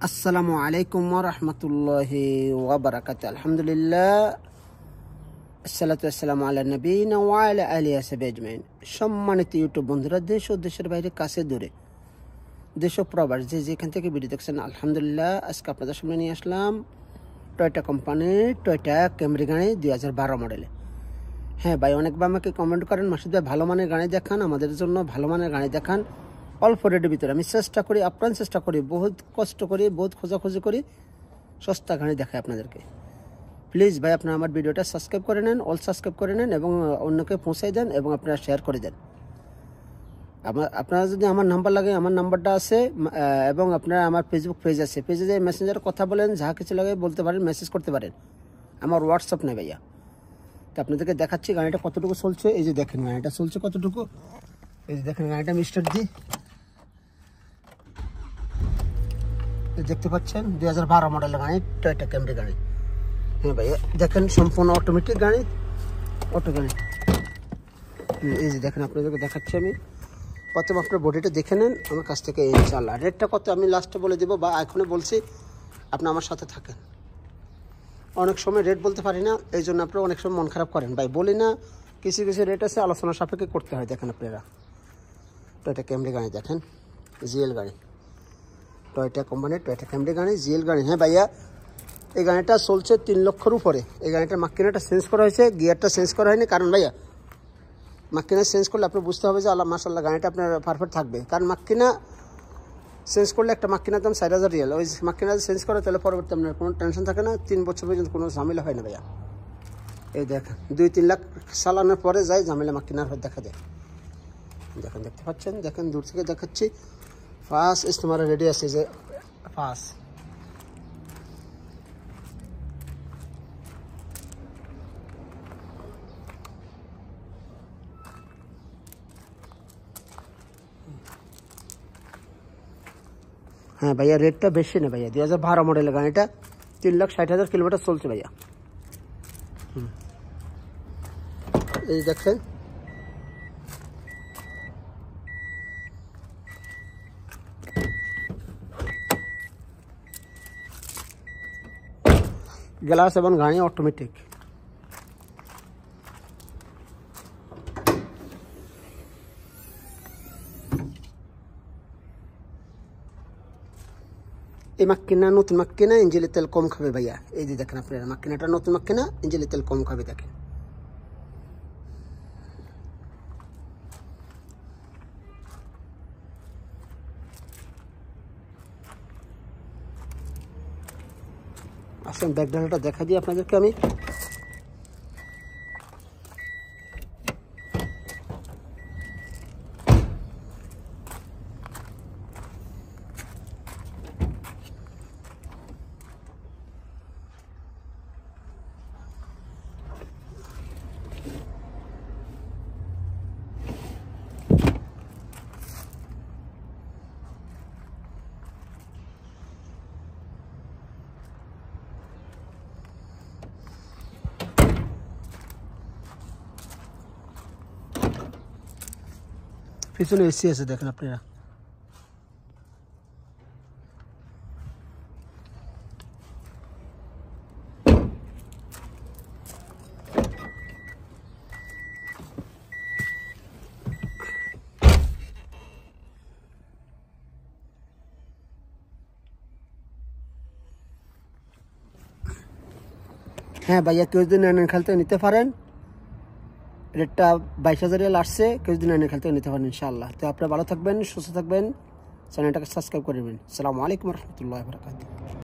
আসসালামু আলাইকুম ওয়া রাহমাতুল্লাহি ওয়া বারাকাতুহু। আলহামদুলিল্লাহ, আসসালাতু ওয়াসসালামু আলা নবিয়িনা ওয়া আলা আলিহি ওয়া সাহবিহি আজমাইন। সম্মানিত ইউটিউব বন্ধুরা, দেশ ও দেশের বাইরে, কাছে দূরে, দেশ ও প্রবাস যে যেখান থেকে ভিডিও দেখছেন, আলহামদুলিল্লাহ আজকে আপনাদের সামনে নিয়ে আসলাম টয়োটা কোম্পানির টয়োটা ক্যামরি গাড়ি 2012 মডেলে। হ্যাঁ ভাই, অনেকবার আমাকে কমেন্ট করেন, মাসুদ ভাই ভালো মানের গাড়ি দেখান, আমাদের জন্য ভালো মানের গাড়ি দেখান অল্প রেটের ভিতরে। আমি চেষ্টা করি, আপ্রাণ চেষ্টা করি, বহুত কষ্ট করি, বহুত খোঁজাখুঁজি করি, সস্তা গাড়ি দেখাই আপনাদেরকে। প্লিজ ভাই, আপনারা আমার ভিডিওটা সাবস্ক্রাইব করে নেন, অল সাবস্ক্রাইব করে নেন এবং অন্যকে পৌঁছাই দেন এবং আপনারা শেয়ার করে দেন। আপনারা যদি আমার নাম্বার লাগে, আমার নাম্বারটা আছে এবং আপনারা আমার ফেসবুক পেজ আছে, পেজে যে মেসেঞ্জারে কথা বলেন, যা কিছু লাগে বলতে পারেন, মেসেজ করতে পারেন। আমার হোয়াটসঅ্যাপ নেই ভাইয়া। তো আপনাদেরকে দেখাচ্ছি গাড়িটা কতটুকু চলছে। এই যে দেখেন গাড়িটা চলছে কতটুকু। এই যে দেখেন গাড়িটা মিস্টার দি দেখতে পাচ্ছেন, 2012 মডেলের গাড়ি, টয়োটা ক্যামরি গাড়ি। হ্যাঁ ভাইয়া, দেখেন সম্পূর্ণ অটোমেটিক গাড়ি, অটো গাড়ি। এই যে দেখেন, আপনাদেরকে দেখাচ্ছি আমি। প্রথম আপনার বডিটা দেখে নেন আমার কাছ থেকে, ইনশাআল্লাহ। রেটটা কত আমি লাস্টে বলে দেবো, বা এখনই বলছি, আপনি আমার সাথে থাকেন। অনেক সময় রেট বলতে পারি না, এই জন্য আপনারা অনেক সময় মন খারাপ করেন। ভাই বলি না, কিছু কিছু রেট আছে, আলোচনা সাপেক্ষে করতে হয়। দেখেন আপনারা টয়োটা ক্যামরি গাড়ি, দেখেন জিএল গাড়ি, টয়োটা কোম্পানির টয়োটা ক্যামরি গাড়ি, জিএল গাড়ি। হ্যাঁ ভাইয়া, এই গাড়িটা চলছে 3 লক্ষের উপরে। এই গাড়িটার মাক্কিনাটা চেঞ্জ করা হয়েছে, গিয়ারটা চেঞ্জ করা হয়নি। কারণ ভাইয়া, মাক্কিনা চেঞ্জ করলে আপনি বুঝতে হবে যে আল্লাহ মাশাআল্লাহ গাড়িটা আপনার পারফেক্ট থাকবে। কারণ মাক্কিনা চেঞ্জ করলে একটা মাক্কিনার দাম 4000 রিয়াল। ওই মাক্কিনা চেঞ্জ করে তাহলে পরবর্তী আপনার কোনো টেনশন থাকে না, 3 বছর পর্যন্ত কোনো ঝামেলা হয় না ভাইয়া। এই দেখেন 2-3 লাখ চালানোর পরে যায় ঝামেলা, মাক্কিনার হয়ে দেখা যায়। দেখেন, দেখতে পাচ্ছেন, দেখেন দূর থেকে দেখাচ্ছি। ফার্স্ট ইস্তেমারা রেডি আছে, যে ফার্স্ট। হ্যাঁ ভাইয়া, রেটটা বেশি না ভাইয়া। 2012 মডেলের গাড়িটা 3,60,000 কিলোমিটার চলছে ভাইয়া। এই দেখছেন, গ্লাস এবং গাড়ি অটোমেটিক। এই মাক্কিনা নতুন মাক্কিনা, ইঞ্জিনের তেল কম খাবে ভাইয়া। এই যে দেখেন আপনারা, মাক্কিনাটা নতুন মাক্কিনা, ইঞ্জিনের তেল কম খাবে। দেখেন আসেন, ব্যাকডালাটা দেখা দিই আপনাদেরকে আমি। পিছনে এসি আছে, দেখেন আপনারা। হ্যাঁ ভাইয়া, কেউ যদি নাইন খেলতে নিতে পারেন, রেটটা 22,000 রিয়াল আসছে। কেউ যদি নাইন খেলতে নিতে পারেন ইনশাআল্লাহ। তো আপনারা ভালো থাকবেন, সুস্থ থাকবেন, চ্যানেলটাকে সাবস্ক্রাইব করে নেবেন। আসসালামু আলাইকুম রহমতুল্লাহ বরকাতুহু।